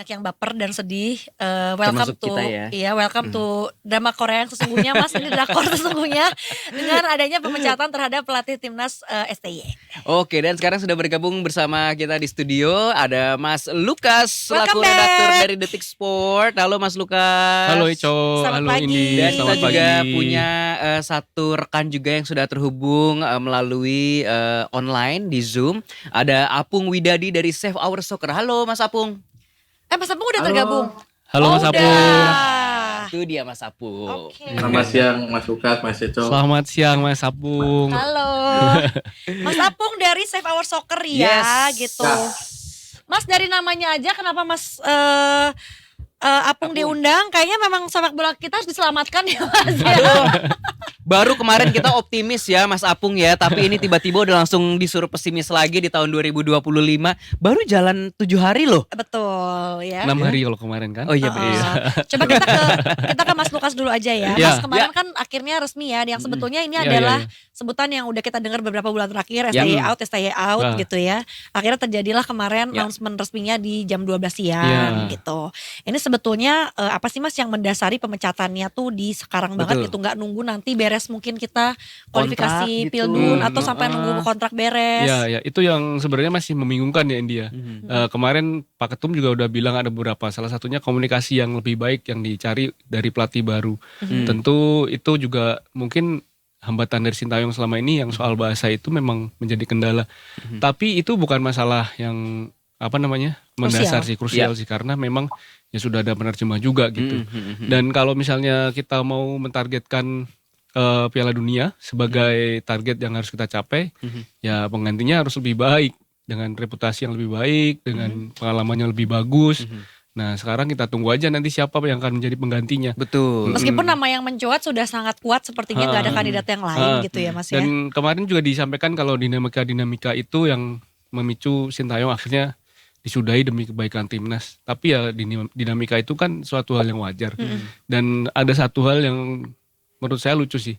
yang baper dan sedih. Welcome Termasuk to kita ya. Iya, welcome to drama Korea yang sesungguhnya, Mas. Ini drakor sesungguhnya dengan adanya pemecatan terhadap pelatih timnas STY. Oke, dan sekarang sudah bergabung bersama kita di studio ada Mas Lukas selaku Welcome redaktur back. dari Detik Sport. Halo Mas Lukas. Halo Ico, Selamat halo pagi. Indi, Dan kita selamat juga pagi. punya satu rekan juga yang sudah terhubung melalui online di Zoom. Ada Apung Widadi dari Save Our Soccer. Halo Mas Apung. Mas Apung udah tergabung? Halo Mas Apung. Udah. Itu dia Mas Apung. Oke. Selamat siang Mas Lukas, Mas Eco. Selamat siang Mas Apung. Halo. Mas Apung dari Save Our Soccer ya, Yes. gitu. Mas, dari namanya aja kenapa Mas Apung diundang? Kayaknya memang sepak bola kita harus diselamatkan ya Mas. Aduh. Baru kemarin kita optimis ya Mas Apung ya, tapi ini tiba-tiba udah langsung disuruh pesimis lagi di tahun 2025. Baru jalan 7 hari loh. Betul ya. 6 hari kalau kemarin kan. Oh iya benar. Coba kita ke Mas Lukas dulu aja ya. Ya. Mas kemarin kan akhirnya resmi ya, yang sebetulnya ini Ya, adalah ya. sebutan yang udah kita dengar beberapa bulan terakhir, Yang- STY out Nah. gitu ya. Akhirnya terjadilah kemarin Ya. announcement resminya di jam 12 siang Ya. gitu. Ini sebetulnya apa sih Mas yang mendasari pemecatannya tuh di sekarang banget Betul. gitu, nggak nunggu nanti beres mungkin kita kualifikasi Kontrak gitu. Pildun atau sampai Heeh. nunggu kontrak beres. Ya, itu yang sebenarnya masih membingungkan ya India. Mhm. Kemarin Pak Ketum juga udah bilang ada beberapa, salah satunya komunikasi yang lebih baik yang dicari dari pelatih baru. Tentu itu juga mungkin hambatan dari Sintayong selama ini yang soal bahasa itu memang menjadi kendala. Tapi itu bukan masalah yang mendasar sih, krusial sih, karena memang ya sudah ada penerjemah juga gitu. Dan kalau misalnya kita mau mentargetkan Piala Dunia sebagai target yang harus kita capai, ya penggantinya harus lebih baik, dengan reputasi yang lebih baik, dengan pengalamannya lebih bagus. Nah sekarang kita tunggu aja nanti siapa yang akan menjadi penggantinya. Betul. Meskipun nama yang mencuat sudah sangat kuat, sepertinya nggak ada kandidat yang lain gitu ya Mas ya. Dan kemarin juga disampaikan kalau dinamika itu yang memicu Sintayong akhirnya disudahi demi kebaikan timnas. Tapi ya dinamika itu kan suatu hal yang wajar. Dan ada satu hal yang menurut saya lucu sih.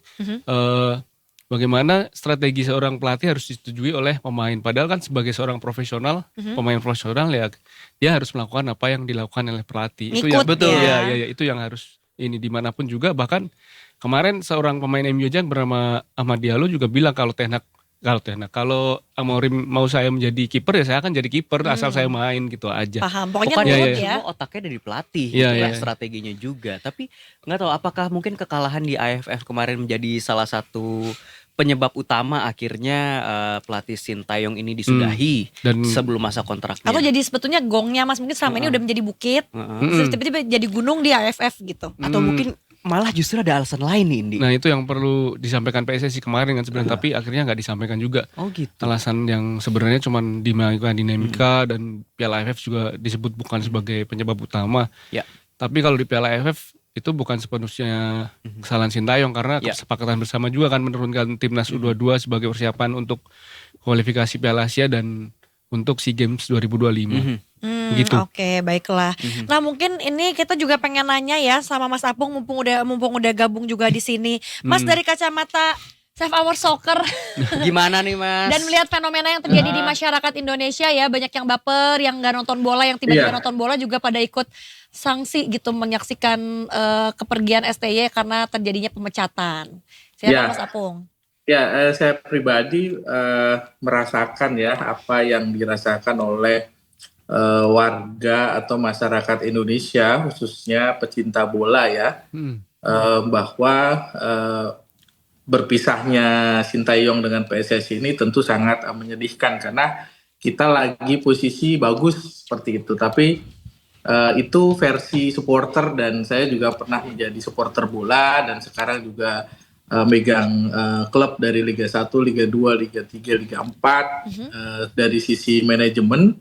Bagaimana strategi seorang pelatih harus disetujui oleh pemain. Padahal kan sebagai seorang profesional, pemain profesional ya dia harus melakukan apa yang dilakukan oleh pelatih. Itu yang Ngikut betul. ya. ya itu yang harus ini dimanapun juga. Bahkan kemarin seorang pemain MU aja bernama Ahmad Diallo juga bilang kalau Amorim mau saya menjadi kiper ya saya akan jadi kiper asal saya main gitu aja. Paham, pokoknya Pokoknya nurut iya, ya. semua otaknya dari pelatih, Iya, gitu lah iya. strateginya juga. Tapi nggak tahu apakah mungkin kekalahan di AFF kemarin menjadi salah satu penyebab utama akhirnya pelatih Sintayong ini disudahi Dan sebelum masa kontraknya. Atau jadi sebetulnya gongnya Mas mungkin selama ini udah menjadi bukit, terus tiba-tiba jadi gunung di AFF gitu. Atau mungkin malah justru ada alasan lain nih, Indi. nah itu yang perlu disampaikan PSSI kemarin kan sebenarnya, tapi akhirnya nggak disampaikan juga. Oh gitu. Alasan yang sebenarnya cuma dinamika dan Piala AFF juga disebut bukan sebagai penyebab utama. Ya. Tapi kalau di Piala AFF itu bukan sepenuhnya kesalahan Sintayong karena Ya. kesepakatan bersama juga kan menurunkan timnas U22 sebagai persiapan untuk kualifikasi Piala Asia dan untuk SEA Games 2025. Gitu. Oke, baiklah. Nah mungkin ini kita juga pengen nanya ya sama Mas Apung mumpung udah gabung juga di sini. Mas dari kacamata Save Our Soccer Gimana nih Mas? dan melihat fenomena yang terjadi di masyarakat Indonesia ya, banyak yang baper, yang nggak nonton bola, yang tiba-tiba Iya. nonton bola juga pada ikut sanksi gitu menyaksikan kepergian STY karena terjadinya pemecatan. Siapa Iya. Mas Apung? Ya, saya pribadi merasakan ya apa yang dirasakan oleh warga atau masyarakat Indonesia, khususnya pecinta bola ya, bahwa berpisahnya Sintayong dengan PSSI ini tentu sangat menyedihkan karena kita lagi posisi bagus seperti itu, tapi itu versi supporter dan saya juga pernah menjadi supporter bola dan sekarang juga megang klub dari Liga 1, Liga 2, Liga 3, Liga 4 dari sisi manajemen.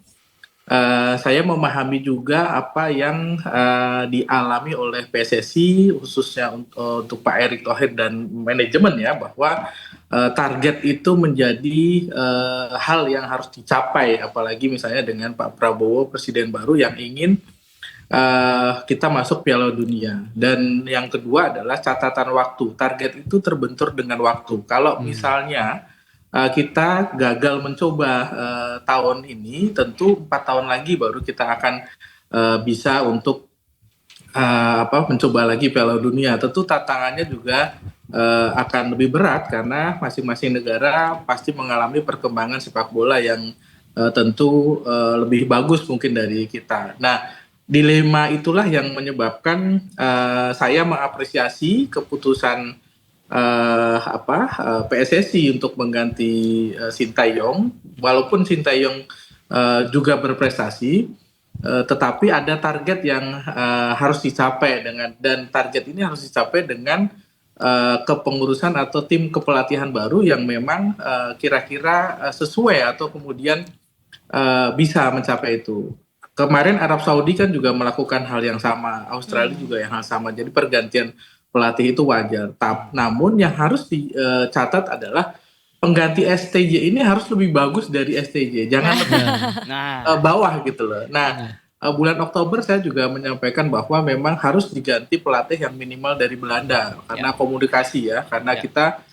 Saya memahami juga apa yang dialami oleh PSSI khususnya untuk Pak Erick Thohir dan manajemen ya, bahwa target itu menjadi hal yang harus dicapai, apalagi misalnya dengan Pak Prabowo presiden baru yang ingin kita masuk Piala Dunia. Dan yang kedua adalah catatan waktu. Target itu terbentur dengan waktu. Kalau misalnya kita gagal mencoba tahun ini, tentu 4 tahun lagi baru kita akan bisa untuk mencoba lagi Piala Dunia. Tentu tantangannya juga akan lebih berat karena masing-masing negara pasti mengalami perkembangan sepak bola yang tentu lebih bagus mungkin dari kita. Nah, dilema itulah yang menyebabkan saya mengapresiasi keputusan PSSI untuk mengganti Sintayong, walaupun Sintayong juga berprestasi, tetapi ada target yang harus dicapai dan target ini harus dicapai dengan kepengurusan atau tim kepelatihan baru yang memang kira-kira sesuai atau kemudian bisa mencapai itu. Kemarin Arab Saudi kan juga melakukan hal yang sama, Australia juga yang hal sama. Jadi pergantian pelatih itu wajar. Namun yang harus dicatat adalah pengganti STJ ini harus lebih bagus dari STJ. Jangan lebih bawah gitu loh. Nah, bulan Oktober saya juga menyampaikan bahwa memang harus diganti pelatih yang minimal dari Belanda karena komunikasi ya, karena kita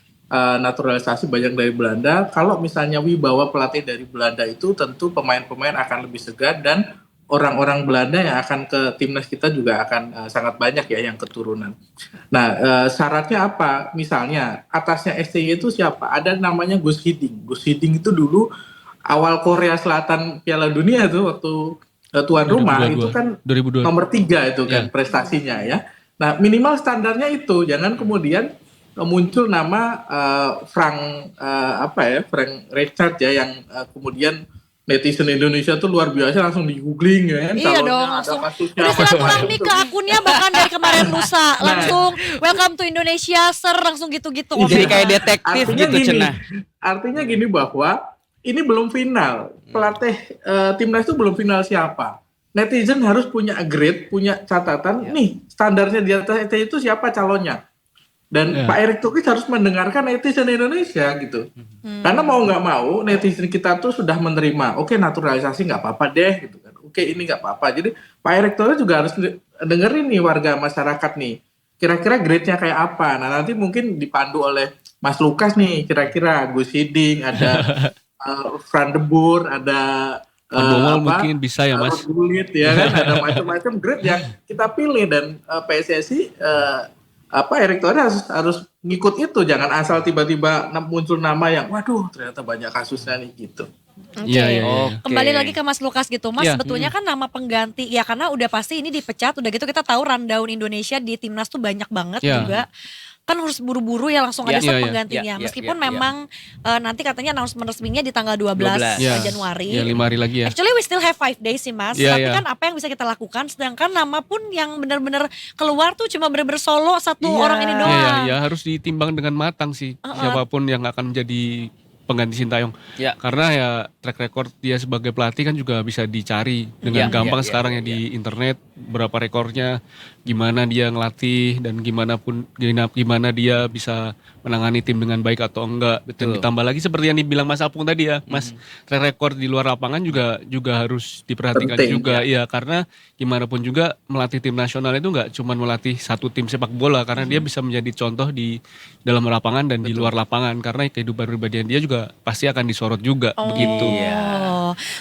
naturalisasi banyak dari Belanda. Kalau misalnya wibawa pelatih dari Belanda itu tentu pemain-pemain akan lebih segar dan orang-orang Belanda yang akan ke timnas kita juga akan sangat banyak ya yang keturunan. Nah, syaratnya apa? Misalnya atasnya STY itu siapa? Ada namanya Gus Hiddink. Gus Hiddink itu dulu awal Korea Selatan Piala Dunia itu waktu tuan rumah 2022. Itu kan 2022. Nomor 3 itu kan prestasinya ya. Nah, minimal standarnya itu, jangan kemudian muncul nama Frank Rijkaard ya yang kemudian netizen Indonesia tuh luar biasa langsung di googling ya kan. Iya dong, langsung udah silaturahmi ke akunnya bahkan dari kemarin lusa langsung welcome to Indonesia sir, langsung gitu-gitu. Jadi kayak detektif gitu cenah. Artinya gini bahwa ini belum final, pelatih timnas itu belum final siapa. Netizen harus punya grade, punya catatan nih standarnya di atas itu siapa calonnya. Dan Pak Erick Thohir harus mendengarkan netizen Indonesia gitu. Karena mau nggak mau netizen kita tuh sudah menerima, oke naturalisasi nggak apa-apa deh gitu kan. Oke ini nggak apa-apa. Jadi Pak Erick Thohir juga harus dengerin nih warga masyarakat nih. Kira-kira grade-nya kayak apa. Nah nanti mungkin dipandu oleh Mas Lukas nih. Kira-kira Gus Hiddink, ada Van de Boer, ada mungkin bisa ya Mas. Gullit ya kan. Ada macam-macam grade yang kita pilih dan PSSI Erick Thohir harus ngikut itu, jangan asal tiba-tiba muncul nama yang waduh ternyata banyak kasusnya nih gitu. Oke. Kembali lagi ke Mas Lukas gitu, Mas sebetulnya kan nama pengganti ya karena udah pasti ini dipecat, udah gitu kita tahu rundown Indonesia di timnas tuh banyak banget juga. Kan harus buru-buru ya langsung ada penggantinya. Meskipun memang nanti katanya announcement resminya di tanggal 12 Januari. Ya 5 hari lagi ya. Actually we still have 5 days sih Mas. Tapi kan apa yang bisa kita lakukan, sedangkan nama pun yang benar-benar keluar tuh cuma benar-benar solo satu orang ini doang. Iya, harus ditimbang dengan matang sih siapapun yang akan menjadi pengganti Sintayong. Karena ya track record dia sebagai pelatih kan juga bisa dicari dengan gampang sekarang ya di internet, berapa rekornya, gimana dia ngelatih dan gimana dia bisa menangani tim dengan baik atau enggak. Dan ditambah lagi seperti yang dibilang Mas Apung tadi ya, Mas, track record di luar lapangan juga harus diperhatikan juga ya, karena gimana pun juga melatih tim nasional itu enggak cuma melatih satu tim sepak bola, karena dia bisa menjadi contoh di dalam lapangan dan di luar lapangan, karena kehidupan pribadian dia juga pasti akan disorot juga begitu.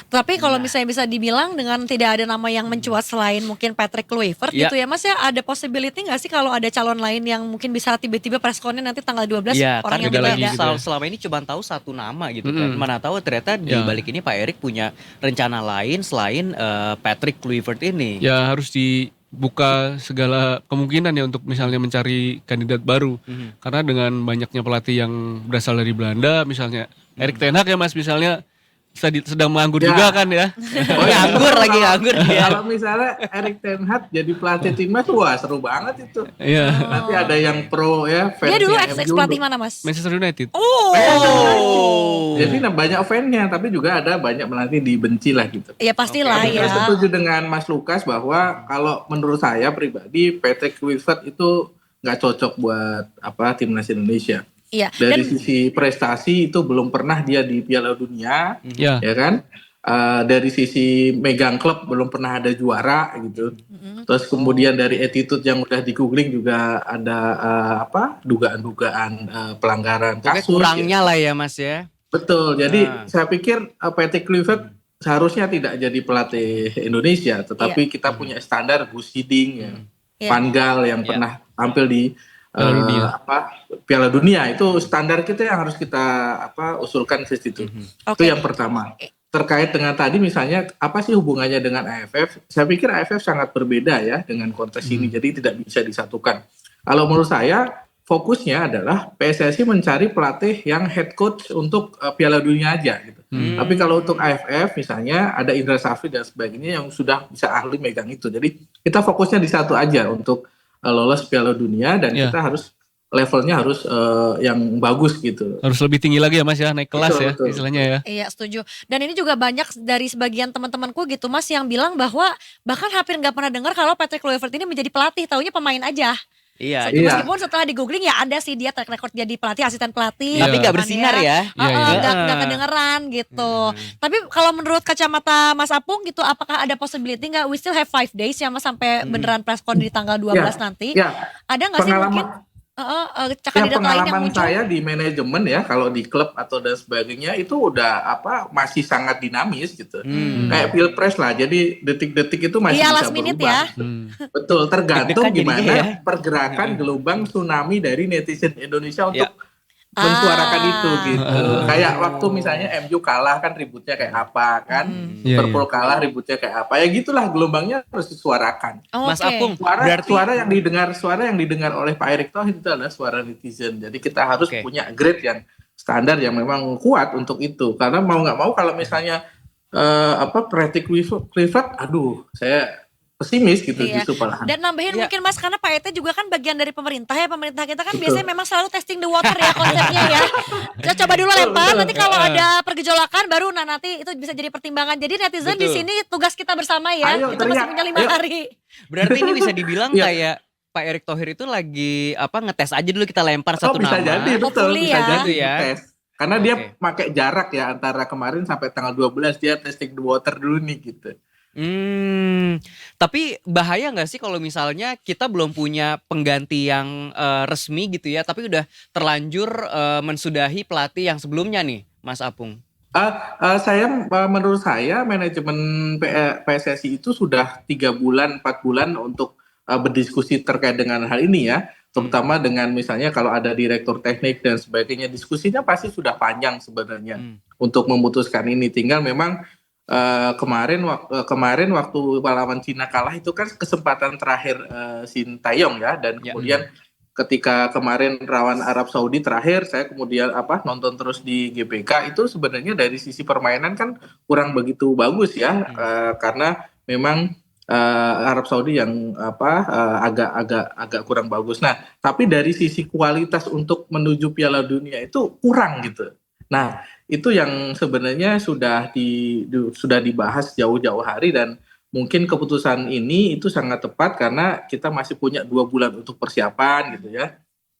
Tapi kalau misalnya bisa dibilang dengan tidak ada nama yang mencuat selain mungkin Patrick Kluivert gitu ya Mas ya, ada possibility nggak sih kalau ada calon lain yang mungkin bisa tiba-tiba pressconnya nanti tanggal 12 orang yang berbeda? Gitu. Selama ini cuma tahu satu nama gitu kan. Mana tahu ternyata di balik ini Pak Erick punya rencana lain selain Patrick Kluivert ini. Ya harus dibuka segala kemungkinan ya untuk misalnya mencari kandidat baru. Karena dengan banyaknya pelatih yang berasal dari Belanda misalnya Erik ten Hag ya Mas misalnya sedang menganggur juga kan ya. Nganggur ya. Kalau misalnya Erik ten Hag jadi pelatih timnas, wah seru banget itu. Nanti ada yang pro ya. Dia dulu ex pelatih mana Mas? Manchester United. Jadi banyak fansnya, tapi juga ada banyak pelatih dibenci lah gitu. Ya pastilah ya. Saya setuju dengan Mas Lukas bahwa kalau menurut saya pribadi Patrick Kluivert itu nggak cocok buat timnas Indonesia. Dari sisi prestasi itu belum pernah dia di Piala Dunia, ya kan? Dari sisi megang klub belum pernah ada juara gitu. Terus kemudian dari attitude yang udah di googling juga ada dugaan-dugaan pelanggaran kasus. Kurangnya lah ya Mas ya. Betul. Jadi saya pikir Patrick Kluivert seharusnya tidak jadi pelatih Indonesia, tetapi kita punya standar Gus Hiding, ya, Van Gaal yang pernah tampil di Piala Dunia. Itu standar kita yang harus kita usulkan ke situ. Itu yang pertama. Terkait dengan tadi misalnya apa sih hubungannya dengan AFF? Saya pikir AFF sangat berbeda ya dengan konteks ini, jadi tidak bisa disatukan. Kalau menurut saya fokusnya adalah PSSI mencari pelatih yang head coach untuk Piala Dunia aja gitu. Tapi kalau untuk AFF misalnya ada Indra Safri dan sebagainya yang sudah bisa ahli megang itu. Jadi kita fokusnya di satu aja untuk lolos Piala Dunia, dan kita harus levelnya harus yang bagus gitu. Harus lebih tinggi lagi ya Mas ya, naik kelas ya istilahnya ya. Iya, setuju. Dan ini juga banyak dari sebagian teman-temanku gitu Mas yang bilang bahwa bahkan hampir nggak pernah dengar kalau Patrick Kluivert ini menjadi pelatih, taunya pemain aja. Iya. Meskipun setelah di googling ya ada sih dia track record jadi pelatih, asisten pelatih. Tapi nggak bersinar ya. Nggak kedengeran gitu. Tapi kalau menurut kacamata Mas Apung gitu, apakah ada possibility nggak we still have 5 days ya Mas sampai beneran press con di tanggal 12 nanti? Ada nggak sih mungkin? Pengalaman saya di manajemen ya, kalau di klub atau dan sebagainya itu udah masih sangat dinamis gitu. Kayak pilpres lah, jadi detik-detik itu masih bisa berubah. Betul, tergantung gimana pergerakan gelombang tsunami dari netizen Indonesia untuk mensuarakan itu gitu. Kayak waktu misalnya MU kalah kan ributnya kayak apa kan, Liverpool kalah ributnya kayak apa, ya gitulah gelombangnya harus disuarakan. Mas Apung, suara yang didengar oleh Pak Erick Thohir itu adalah suara netizen. Jadi kita harus punya grade yang standar yang memang kuat untuk itu. Karena mau nggak mau kalau misalnya Patrick Kluivert, saya pesimis gitu justru malahan. Dan nambahin mungkin Mas, karena Pak Ete juga kan bagian dari pemerintah ya. Pemerintah kita kan biasanya memang selalu testing the water ya konsepnya ya. Kita coba dulu lempar, nanti kalau ada pergejolakan baru nanti itu bisa jadi pertimbangan. Jadi netizen di sini tugas kita bersama ya. Itu masih punya 5 hari. Berarti ini bisa dibilang kayak Pak Erick Thohir itu lagi ngetes aja dulu, kita lempar satu bisa nama. Jadi, betul, bisa jadi ya. Tes. Karena dia pakai jarak ya antara kemarin sampai tanggal 12 dia testing the water dulu nih gitu. Tapi bahaya nggak sih kalau misalnya kita belum punya pengganti yang resmi gitu ya, tapi udah terlanjur mensudahi pelatih yang sebelumnya nih, Mas Apung? Menurut saya manajemen PSSI itu sudah 3 bulan 4 bulan untuk berdiskusi terkait dengan hal ini ya, terutama dengan misalnya kalau ada direktur teknik dan sebagainya, diskusinya pasti sudah panjang sebenarnya untuk memutuskan ini. Tinggal memang kemarin waktu lawan Cina kalah itu kan kesempatan terakhir Sintayong ya, dan kemudian ketika kemarin lawan Arab Saudi terakhir saya kemudian nonton terus di GBK, itu sebenarnya dari sisi permainan kan kurang begitu bagus ya, karena memang Arab Saudi yang agak kurang bagus. Nah, tapi dari sisi kualitas untuk menuju Piala Dunia itu kurang gitu. Nah, itu yang sebenarnya sudah dibahas jauh-jauh hari, dan mungkin keputusan ini itu sangat tepat karena kita masih punya 2 bulan untuk persiapan gitu ya.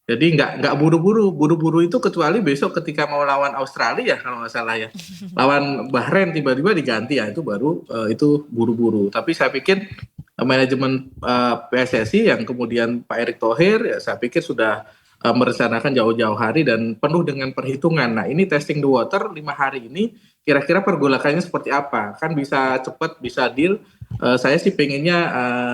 Jadi nggak buru-buru itu, kecuali besok ketika mau lawan Australia kalau nggak salah ya, lawan Bahrain tiba-tiba diganti ya, itu baru itu buru-buru. Tapi saya pikir manajemen PSSI yang kemudian Pak Erick Thohir ya, saya pikir sudah merencanakan jauh-jauh hari dan penuh dengan perhitungan. Nah, ini testing the water 5 hari ini kira-kira pergolakannya seperti apa? Kan bisa cepat, bisa deal. Saya sih pengennya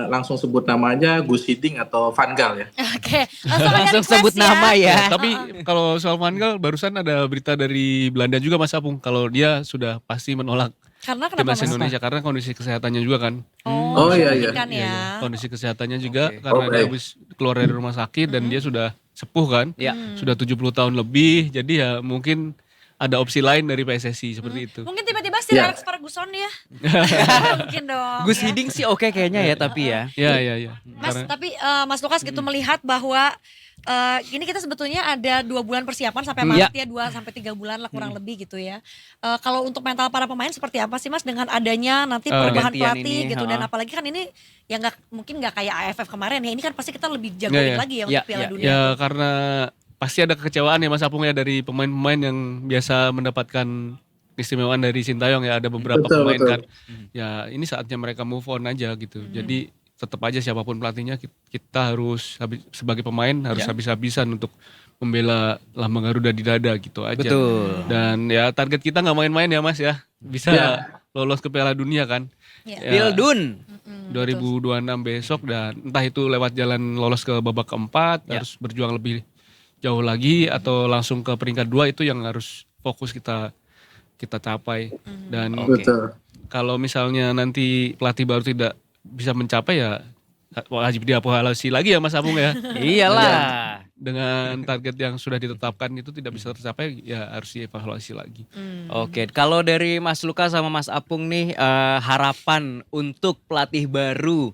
langsung sebut namanya Gus Hiding atau Van Gaal ya. Oke, langsung sebut nama ya. Tapi kalau soal Van Gaal barusan ada berita dari Belanda juga Mas Apung, kalau dia sudah pasti menolak timnas Indonesia karena kondisi kesehatannya juga kan. Iya. Kondisi kesehatannya juga karena dia habis keluar dari rumah sakit dan dia sudah sepuh kan. Sudah 70 tahun lebih, jadi ya mungkin ada opsi lain dari PSSI seperti itu. Mungkin tiba-tiba Sir Alex Ferguson ya. Mungkin dong. Gus Hiding sih oke kayaknya ya, tapi ya. Iya. Mas, tapi Mas Lukas gitu melihat bahwa ini kita sebetulnya ada 2 bulan persiapan sampai Maret ya, 2-3 bulan lah kurang lebih gitu ya. Kalau untuk mental para pemain seperti apa sih Mas dengan adanya nanti perubahan pelatih gitu, dan apalagi kan ini ya mungkin nggak kayak AFF kemarin ya, ini kan pasti kita lebih jagoin lagi ya untuk Piala Dunia. Ya karena pasti ada kekecewaan ya Mas Apung ya dari pemain-pemain yang biasa mendapatkan keistimewaan dari Sintayong ya, ada beberapa pemain kan. Ya ini saatnya mereka move on aja gitu. Jadi tetap aja siapapun pelatihnya kita harus sebagai pemain harus habis-habisan untuk membela lambang Garuda di dada gitu aja. Betul. Dan ya target kita nggak main-main ya Mas ya. Bisa lolos ke Piala Dunia kan. Iya. Pildun. 2026 besok, dan entah itu lewat jalan lolos ke babak keempat, harus berjuang lebih jauh lagi atau langsung ke peringkat 2, itu yang harus fokus kita capai. Dan Betul. kalau misalnya nanti pelatih baru tidak bisa mencapai, ya wajib dievaluasi lagi ya Mas Apung ya. Iyalah. Dengan target yang sudah ditetapkan itu tidak bisa tercapai, ya harus dievaluasi lagi. Oke, kalau dari Mas Luka sama Mas Apung nih, harapan untuk pelatih baru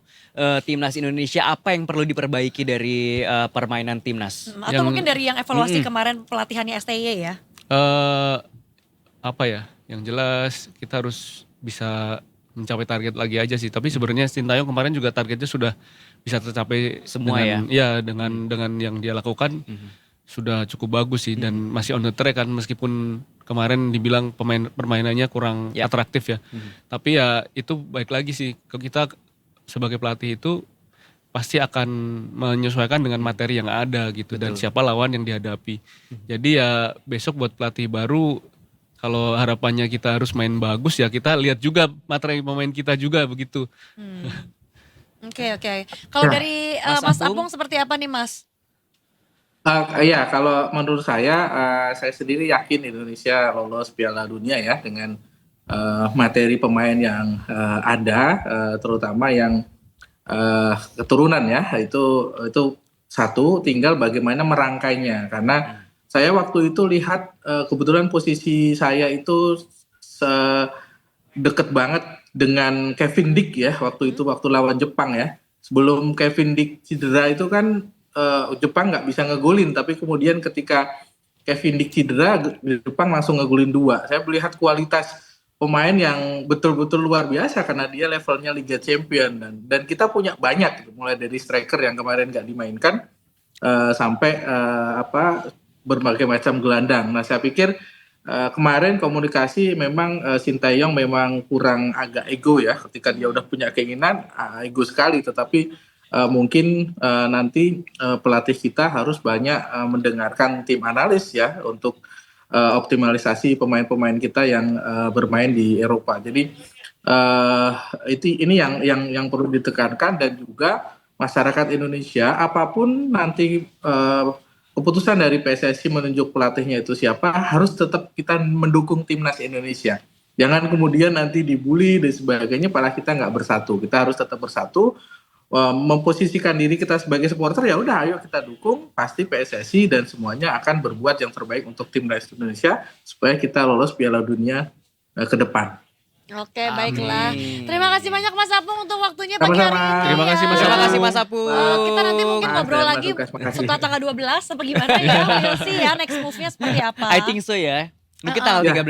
timnas Indonesia, apa yang perlu diperbaiki dari permainan timnas? Atau mungkin dari yang evaluasi kemarin pelatihannya STY ya? Apa ya? Yang jelas kita harus bisa mencapai target lagi aja sih. Tapi sebenarnya Sintayong kemarin juga targetnya sudah bisa tercapai Semua dengan, dengan yang dia lakukan sudah cukup bagus sih, dan masih on the track kan, meskipun kemarin dibilang permainannya kurang atraktif ya. Tapi ya itu baik lagi sih, ke kita sebagai pelatih itu pasti akan menyesuaikan dengan materi yang ada gitu. Betul. Dan siapa lawan yang dihadapi. Jadi ya besok buat pelatih baru, kalau harapannya kita harus main bagus, ya kita lihat juga materi pemain kita juga begitu. Oke. Kalau dari Mas Apung seperti apa nih Mas? Ya, kalau menurut saya sendiri yakin Indonesia lolos Piala Dunia ya, dengan materi pemain yang ada, terutama yang keturunan ya, itu satu, tinggal bagaimana merangkainya. Karena saya waktu itu lihat kebetulan posisi saya itu deket banget dengan Kevin Dick ya, waktu lawan Jepang ya. Sebelum Kevin Dick cedera itu kan Jepang nggak bisa ngegolin, tapi kemudian ketika Kevin Dick cedera, Jepang langsung ngegolin 2. Saya melihat kualitas pemain yang betul-betul luar biasa karena dia levelnya Liga Champion, dan kita punya banyak, mulai dari striker yang kemarin nggak dimainkan sampai berbagai macam gelandang. Nah, saya pikir kemarin komunikasi memang Sintayong memang kurang agak ego ya, ketika dia udah punya keinginan, ego sekali. Tetapi mungkin nanti pelatih kita harus banyak mendengarkan tim analis ya, untuk optimalisasi pemain-pemain kita yang bermain di Eropa. Jadi ini yang perlu ditekankan, dan juga masyarakat Indonesia, apapun nanti keputusan dari PSSI menunjuk pelatihnya itu siapa, harus tetap kita mendukung timnas Indonesia. Jangan kemudian nanti dibully dan sebagainya, padahal kita nggak bersatu. Kita harus tetap bersatu, memposisikan diri kita sebagai supporter, ya udah ayo kita dukung, pasti PSSI dan semuanya akan berbuat yang terbaik untuk timnas Indonesia supaya kita lolos Piala Dunia ke depan. Oke, baiklah. Terima kasih banyak Mas Apung untuk waktunya Sama-sama. pagi hari ini. Terima kasih Mas Terima Apung. kasih Mas Apung. Kita nanti mungkin ngobrol Mas lagi Lukas, makasih. setelah tanggal 12 apa gimana ya. We'll see ya next move-nya seperti apa. I think so ya. Mungkin tanggal 13.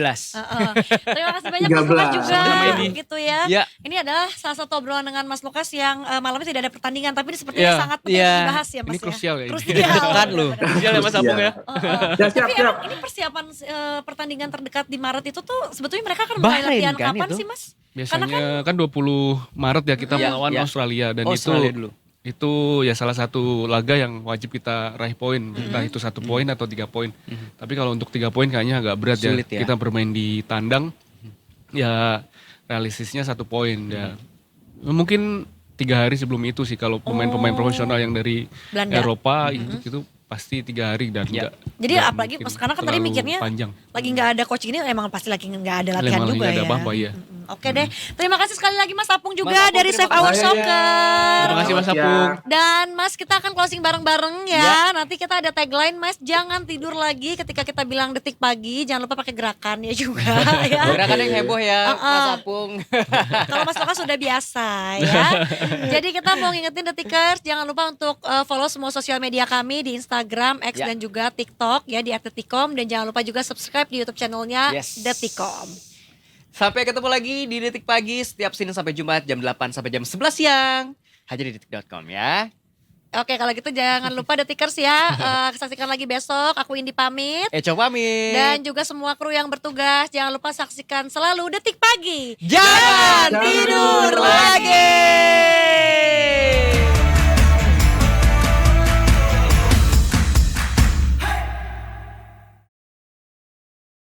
Terima kasih banyak Mas Lukas 13. juga Sama-sama. gitu ya. Ya. Ini adalah salah satu obrolan dengan Mas Lukas yang malamnya tidak ada pertandingan, tapi ini sepertinya sangat penting dibahas ya Mas. Ini krusial ya. Krusial. Kan lu. Krusial ya Mas Apung ya. Ya, siap. Tapi emang ini persiapan pertandingan terdekat di Maret itu tuh sebetulnya mereka akan mulai Bahrain latihan kan kapan itu? sih Mas? Biasanya kan 20 Maret ya kita melawan Australia, dan Australia dulu. itu ya salah satu laga yang wajib kita raih poin, entah itu 1 poin atau 3 poin. Tapi kalau untuk 3 poin kayaknya agak berat Sulit ya. Kita bermain di tandang, ya realistisnya 1 poin ya. Mungkin 3 hari sebelum itu sih kalau pemain-pemain profesional yang dari Belanda. Eropa itu pasti 3 hari dan Ya. Jadi nggak apalagi mungkin sekarang kan tadi terlalu mikirnya panjang. lagi nggak ada coach ini, emang pasti lagi nggak ada latihan Memang juga lagi nggak ada ya. apa-apa, iya. Oke deh, terima kasih sekali lagi Mas Apung juga Mas Apung, dari terima Save Our kasih. Soccer. Terima kasih Mas Ya. Apung. Dan Mas, kita akan closing bareng-bareng ya. Nanti kita ada tagline, Mas, jangan tidur lagi ketika kita bilang detik pagi. Jangan lupa pakai gerakan ya juga ya. Gerakan yang heboh ya Mas Apung. Kalau Mas Lukas sudah biasa ya. Jadi kita mau ngingetin Detikers, jangan lupa untuk follow semua sosial media kami di Instagram, X dan juga TikTok ya di @detikom, dan jangan lupa juga subscribe di YouTube channelnya Detikom. Sampai ketemu lagi di Detik Pagi setiap Senin sampai Jumat jam 8 sampai jam 11 siang. Hanya di detik.com ya. Oke, kalau gitu jangan lupa Detikers ya. Saksikan lagi besok. Aku Indi pamit. Coba pamit. Dan juga semua kru yang bertugas, jangan lupa saksikan selalu Detik Pagi. Jangan tidur lagi.